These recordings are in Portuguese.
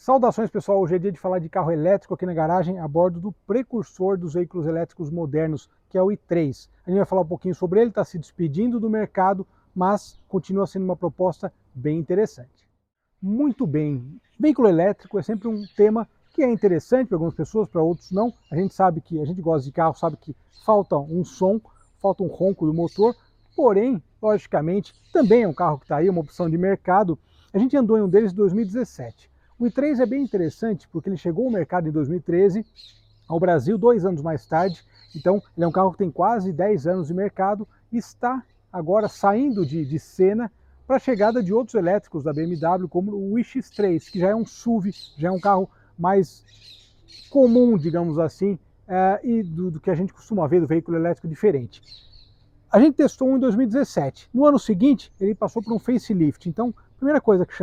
Saudações pessoal, hoje é dia de falar de carro elétrico aqui na garagem a bordo do precursor dos veículos elétricos modernos, que é o i3. A gente vai falar um pouquinho sobre ele, está se despedindo do mercado, mas continua sendo uma proposta bem interessante. Muito bem, veículo elétrico é sempre um tema que é interessante para algumas pessoas, para outros não. A gente sabe que, a gente gosta de carro, sabe que falta um som, falta um ronco do motor, porém, logicamente, também é um carro que está aí, uma opção de mercado. A gente andou em um deles em 2017. O i3 é bem interessante porque ele chegou ao mercado em 2013, ao Brasil 2 anos mais tarde, então ele é um carro que tem quase 10 anos de mercado e está agora saindo de cena para a chegada de outros elétricos da BMW, como o iX3, que já é um SUV, já é um carro mais comum, digamos assim, e do que a gente costuma ver do veículo elétrico diferente. A gente testou um em 2017. No ano seguinte, ele passou por um facelift. Então, a primeira coisa que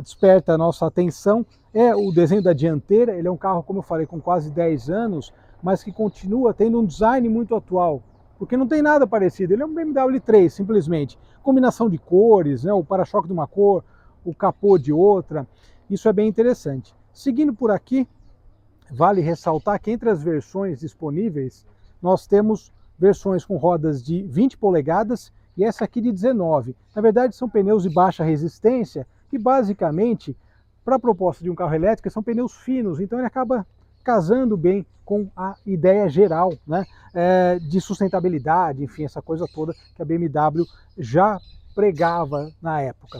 desperta a nossa atenção é o desenho da dianteira. Ele é um carro, como eu falei, com quase 10 anos, mas que continua tendo um design muito atual, porque não tem nada parecido. Ele é um BMW 3, simplesmente. Combinação de cores, né? O para-choque de uma cor, o capô de outra. Isso é bem interessante. Seguindo por aqui, vale ressaltar que entre as versões disponíveis, nós temos versões com rodas de 20 polegadas e essa aqui de 19. Na verdade, são pneus de baixa resistência e, basicamente, para a proposta de um carro elétrico, são pneus finos, então ele acaba casando bem com a ideia geral, né, de sustentabilidade, enfim, essa coisa toda que a BMW já pregava na época.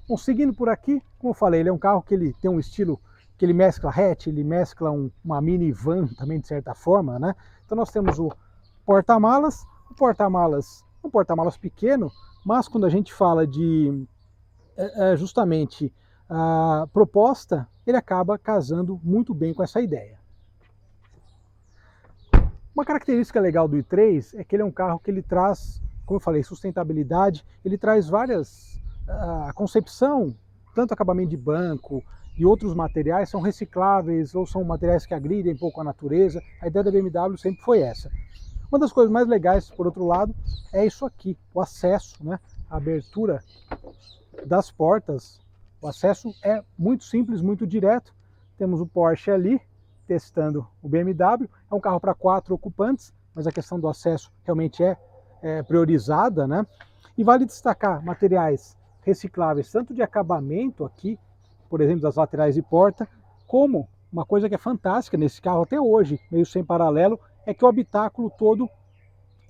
Bom, seguindo por aqui, como eu falei, ele é um carro que ele tem um estilo que ele mescla hatch, ele mescla uma minivan também de certa forma, né? Então nós temos o porta-malas um porta-malas pequeno, mas quando a gente fala de justamente a proposta, ele acaba casando muito bem com essa ideia. Uma característica legal do i3 é que ele é um carro que ele traz, como eu falei, sustentabilidade, ele traz a concepção, tanto acabamento de banco e outros materiais são recicláveis ou são materiais que agridem um pouco a natureza. A ideia da BMW sempre foi essa. Uma das coisas mais legais, por outro lado, é isso aqui, o acesso, né? A abertura das portas. O acesso é muito simples, muito direto. Temos o Porsche ali, testando o BMW. É um carro para 4 ocupantes, mas a questão do acesso realmente é priorizada, né? E vale destacar materiais recicláveis, tanto de acabamento aqui, por exemplo, das laterais de porta, como uma coisa que é fantástica nesse carro até hoje, meio sem paralelo, é que o habitáculo todo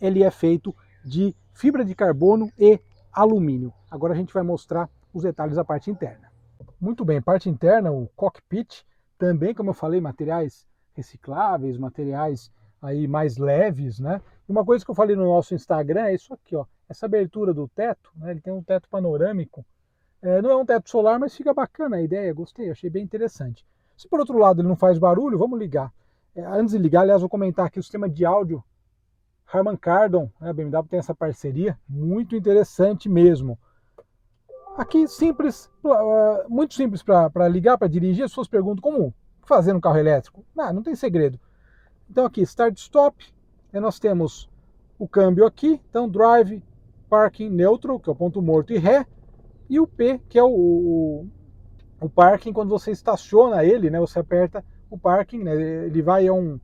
ele é feito de fibra de carbono e alumínio. Agora a gente vai mostrar os detalhes da parte interna. Muito bem, parte interna, o cockpit, também, como eu falei, materiais recicláveis, materiais aí mais leves, né? E uma coisa que eu falei no nosso Instagram é isso aqui, ó, essa abertura do teto, né? Ele tem um teto panorâmico, não é um teto solar, mas fica bacana a ideia, gostei, achei bem interessante. Se por outro lado ele não faz barulho, vamos ligar. Antes de ligar, aliás, vou comentar aqui o sistema de áudio Harman Kardon, né? A BMW tem essa parceria, muito interessante mesmo. Aqui simples, muito simples para ligar, para dirigir. As pessoas perguntam como fazer um carro elétrico. Não tem segredo. Então aqui, Start Stop, nós temos o câmbio aqui, então Drive, Parking Neutral, que é o ponto morto e ré, e o P, que é o parking, quando você estaciona ele, né, você aperta o parking, né, ele vai, é um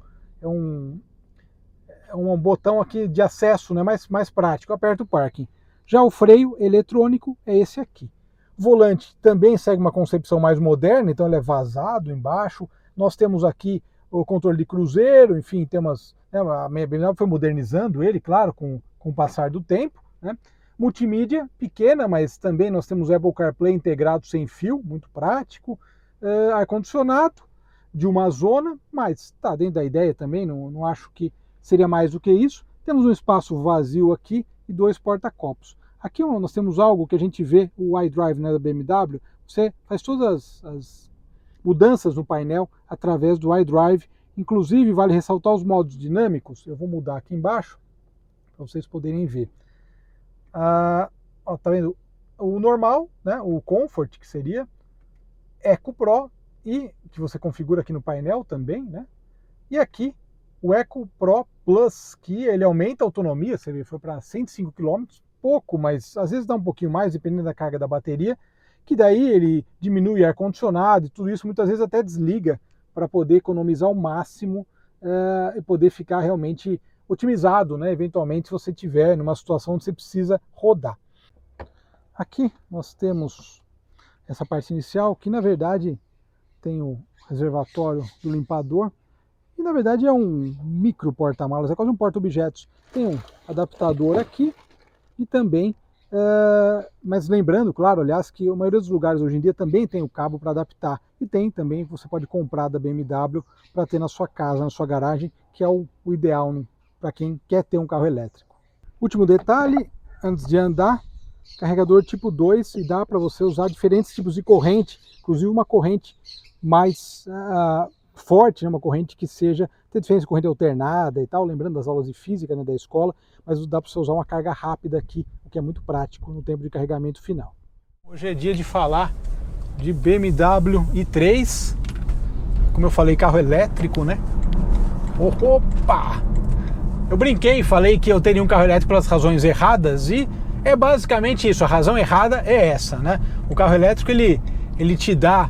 botão aqui de acesso, né, mais prático, aperta o parking. Já o freio eletrônico é esse aqui. O volante também segue uma concepção mais moderna, então ele é vazado embaixo. Nós temos aqui o controle de cruzeiro, enfim, temos, né, a BMW foi modernizando ele, claro, com o passar do tempo, né? Multimídia pequena, mas também nós temos Apple CarPlay integrado sem fio, muito prático. Ar-condicionado de uma zona, mas está dentro da ideia também, não acho que seria mais do que isso. Temos um espaço vazio aqui e 2 porta-copos. Aqui nós temos algo que a gente vê, o iDrive, né, da BMW, você faz todas as mudanças no painel através do iDrive, inclusive vale ressaltar os modos dinâmicos. Eu vou mudar aqui embaixo para vocês poderem ver. Tá vendo? O normal, né, o Comfort, que seria Eco Pro, e que você configura aqui no painel também, né? E aqui o Eco Pro Plus, que ele aumenta a autonomia, você foi para 105 km, pouco, mas às vezes dá um pouquinho mais, dependendo da carga da bateria, que daí ele diminui ar-condicionado e tudo isso, muitas vezes até desliga para poder economizar ao máximo e poder ficar realmente otimizado, né? Eventualmente, se você estiver numa situação onde você precisa rodar. Aqui nós temos essa parte inicial, que na verdade tem o reservatório do limpador, e na verdade é um micro porta-malas, é quase um porta-objetos. Tem um adaptador aqui e também, mas lembrando, claro, aliás, que a maioria dos lugares hoje em dia também tem o cabo para adaptar, e tem também, você pode comprar da BMW para ter na sua casa, na sua garagem, que é o ideal, né, para quem quer ter um carro elétrico. Último detalhe, antes de andar, carregador tipo 2, e dá para você usar diferentes tipos de corrente, inclusive uma corrente mais forte, né, uma corrente que seja, tem diferença de corrente alternada e tal, lembrando das aulas de física, né, da escola, mas dá para você usar uma carga rápida aqui, o que é muito prático no tempo de carregamento final. Hoje é dia de falar de BMW i3, como eu falei, carro elétrico, né? Opa! Eu brinquei e falei que eu teria um carro elétrico pelas razões erradas, e é basicamente isso, a razão errada é essa, né? O carro elétrico, ele te dá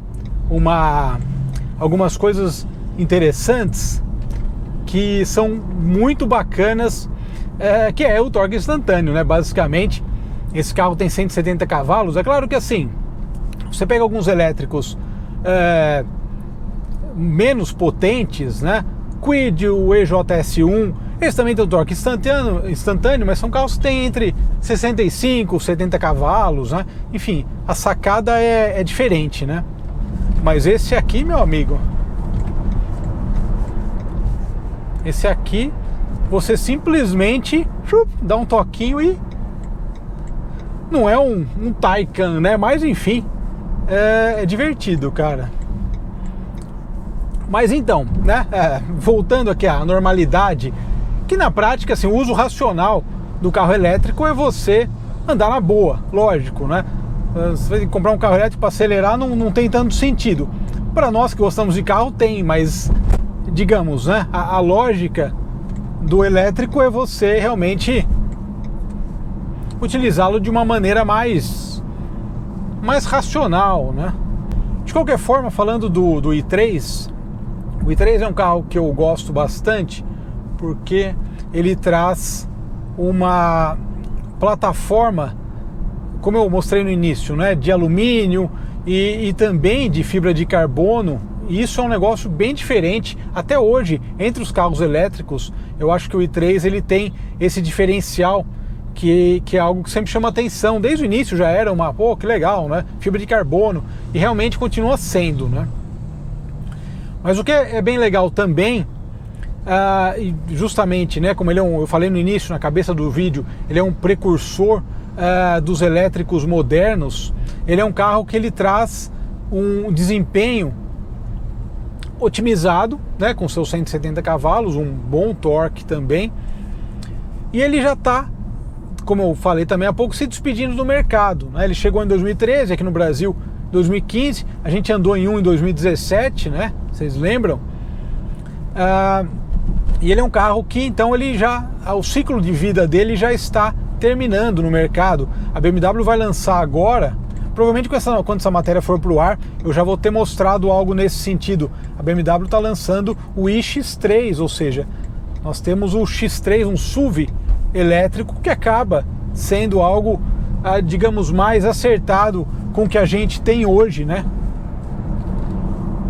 algumas coisas interessantes que são muito bacanas, que é o torque instantâneo, né? Basicamente, esse carro tem 170 cavalos, é claro que assim, você pega alguns elétricos menos potentes, né? Kwid, o EJS1, eles também têm o torque instantâneo, mas são carros que têm entre 65 e 70 cavalos, né? Enfim, a sacada é diferente, né? Mas esse aqui, meu amigo, esse aqui, você simplesmente dá um toquinho e não é um Taycan, né? Mas enfim, é divertido, cara. Mas então, né? Voltando aqui à normalidade, que na prática, assim, o uso racional do carro elétrico é você andar na boa, lógico, né? Você comprar um carro elétrico para acelerar não tem tanto sentido. Para nós que gostamos de carro tem, mas digamos, né? A lógica do elétrico é você realmente utilizá-lo de uma maneira mais racional, né? De qualquer forma, falando do i3, o i3 é um carro que eu gosto bastante porque ele traz uma plataforma, como eu mostrei no início, né, de alumínio e também de fibra de carbono. E isso é um negócio bem diferente. Até hoje, entre os carros elétricos, eu acho que o i3 ele tem esse diferencial que é algo que sempre chama atenção. Desde o início já era pô, que legal, né? Fibra de carbono, e realmente continua sendo, né? Mas o que é bem legal também, justamente, né, como ele eu falei no início, na cabeça do vídeo, ele é um precursor dos elétricos modernos. Ele é um carro que ele traz um desempenho otimizado, né, com seus 170 cavalos, um bom torque também, e ele já está, como eu falei também há pouco, se despedindo do mercado, né? Ele chegou em 2013, aqui no Brasil 2015, a gente andou em um em 2017, né? Vocês lembram? E ele é um carro que então o ciclo de vida dele já está terminando no mercado. A BMW vai lançar agora, provavelmente quando essa matéria for para o ar, eu já vou ter mostrado algo nesse sentido. A BMW está lançando o iX3, ou seja, nós temos o X3, um SUV elétrico, que acaba sendo algo, digamos, mais acertado com o que a gente tem hoje, né?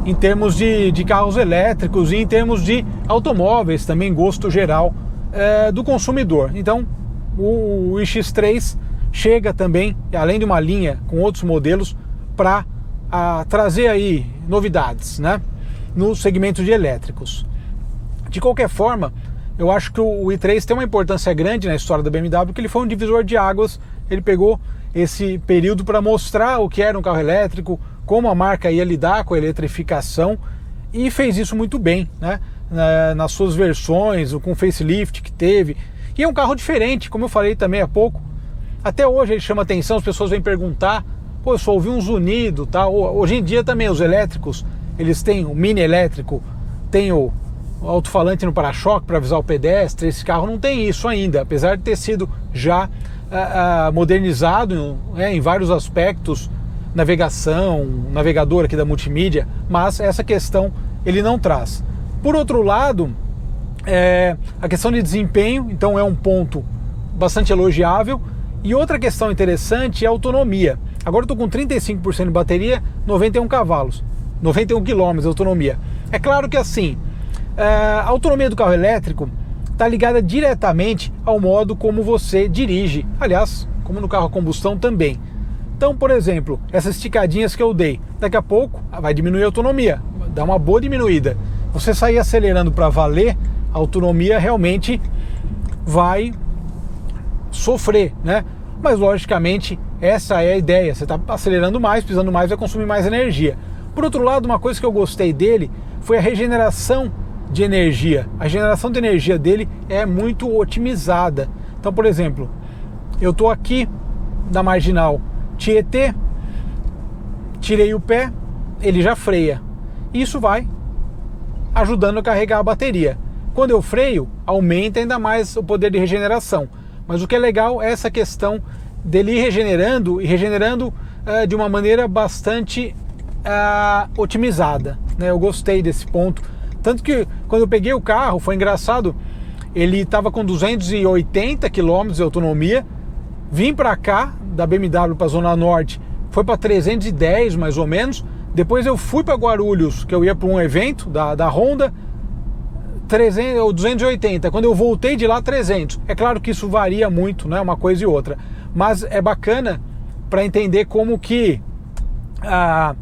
Em termos de carros elétricos e em termos de automóveis, também gosto geral do consumidor. Então, o iX3 chega também, além de uma linha com outros modelos, para trazer aí novidades, né, no segmento de elétricos. De qualquer forma, eu acho que o i3 tem uma importância grande na história da BMW, porque ele foi um divisor de águas. Ele pegou esse período para mostrar o que era um carro elétrico, como a marca ia lidar com a eletrificação, e fez isso muito bem, né, nas suas versões, com o facelift que teve. E é um carro diferente, como eu falei também há pouco. Até hoje ele chama atenção, as pessoas vêm perguntar, pô, eu só ouvi um zunido, tá? Hoje em dia também os elétricos, eles têm o mini elétrico, tem o alto-falante no para-choque para avisar o pedestre. Esse carro não tem isso ainda, apesar de ter sido já modernizado em vários aspectos, navegação, navegador aqui da multimídia, mas essa questão ele não traz. Por outro lado, a questão de desempenho, então é um ponto bastante elogiável. E outra questão interessante é a autonomia. Agora eu estou com 35% de bateria, 91 cavalos, 91 km de autonomia. É claro que assim, a autonomia do carro elétrico está ligada diretamente ao modo como você dirige, aliás, como no carro a combustão também. Então, por exemplo, essas esticadinhas que eu dei, daqui a pouco vai diminuir a autonomia, dá uma boa diminuída. Você sair acelerando para valer, a autonomia realmente vai sofrer, né? Mas logicamente essa é a ideia, você está acelerando mais, pisando mais, vai consumir mais energia. Por outro lado, uma coisa que eu gostei dele foi a regeneração de energia. A regeneração de energia dele é muito otimizada. Então, por exemplo, eu estou aqui na marginal Tietê, tirei o pé, ele já freia. Isso vai ajudando a carregar a bateria. Quando eu freio, aumenta ainda mais o poder de regeneração. Mas o que é legal é essa questão dele ir regenerando e regenerando de uma maneira bastante otimizada, né? Eu gostei desse ponto. Tanto que quando eu peguei o carro, foi engraçado, ele estava com 280 km de autonomia, vim para cá, da BMW para a Zona Norte, foi para 310 mais ou menos, depois eu fui para Guarulhos, que eu ia para um evento da Honda, 300 ou 280, quando eu voltei de lá 300. É claro que isso varia muito, né, uma coisa e outra, mas é bacana para entender como que a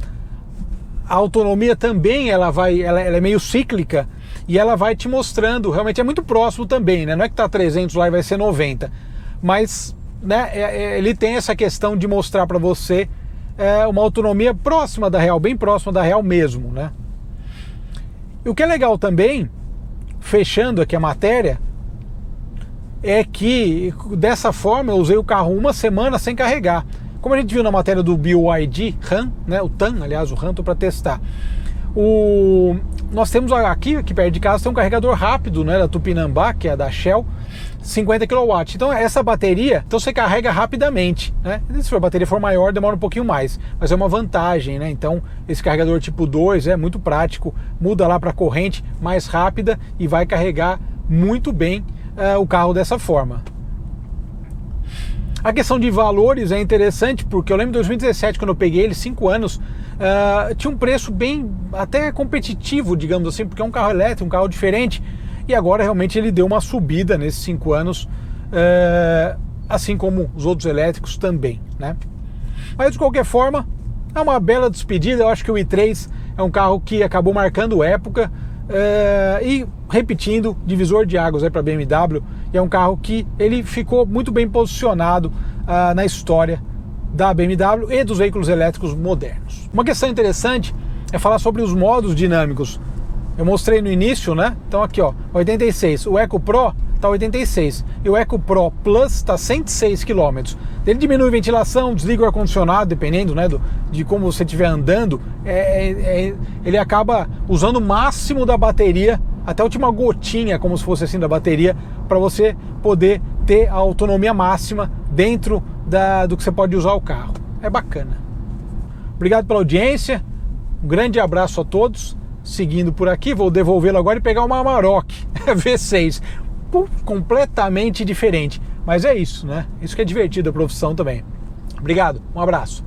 autonomia também ela é meio cíclica e ela vai te mostrando, realmente é muito próximo também, né? Não é que tá 300 lá e vai ser 90, mas né, ele tem essa questão de mostrar para você uma autonomia próxima da real, bem próxima da real mesmo, né? E o que é legal também, fechando aqui a matéria, é que dessa forma eu usei o carro uma semana sem carregar. Como a gente viu na matéria do BYD RAM, né, o TAN, aliás, o RAM, estou para testar. Nós temos aqui perto de casa tem um carregador rápido, né, da Tupinambá, que é da Shell, 50 kW. Então essa bateria, então você carrega rapidamente, né? Se a bateria for maior, demora um pouquinho mais, mas é uma vantagem, né? Então esse carregador tipo 2 é muito prático, muda lá para corrente mais rápida e vai carregar muito bem o carro dessa forma. A questão de valores é interessante, porque eu lembro de 2017, quando eu peguei ele, 5 anos, tinha um preço bem, até competitivo, digamos assim, porque é um carro elétrico, um carro diferente, e agora realmente ele deu uma subida nesses 5 anos, assim como os outros elétricos também, né? Mas de qualquer forma, é uma bela despedida. Eu acho que o i3 é um carro que acabou marcando época, e repetindo, divisor de águas para a BMW, e é um carro que ele ficou muito bem posicionado na história da BMW e dos veículos elétricos modernos. Uma questão interessante é falar sobre os modos dinâmicos. Eu mostrei no início, né? Então aqui, ó, 86. O Eco Pro tá 86 e o Eco Pro Plus tá 106 km. Ele diminui a ventilação, desliga o ar-condicionado, dependendo, né, de como você estiver andando. Ele acaba usando o máximo da bateria, até a última gotinha, como se fosse assim, da bateria, para você poder ter a autonomia máxima dentro do que você pode usar o carro. É bacana. Obrigado pela audiência, um grande abraço a todos. Seguindo por aqui, vou devolvê-lo agora e pegar uma Amarok V6, completamente diferente, mas é isso, né? Isso que é divertido a profissão também. Obrigado, um abraço.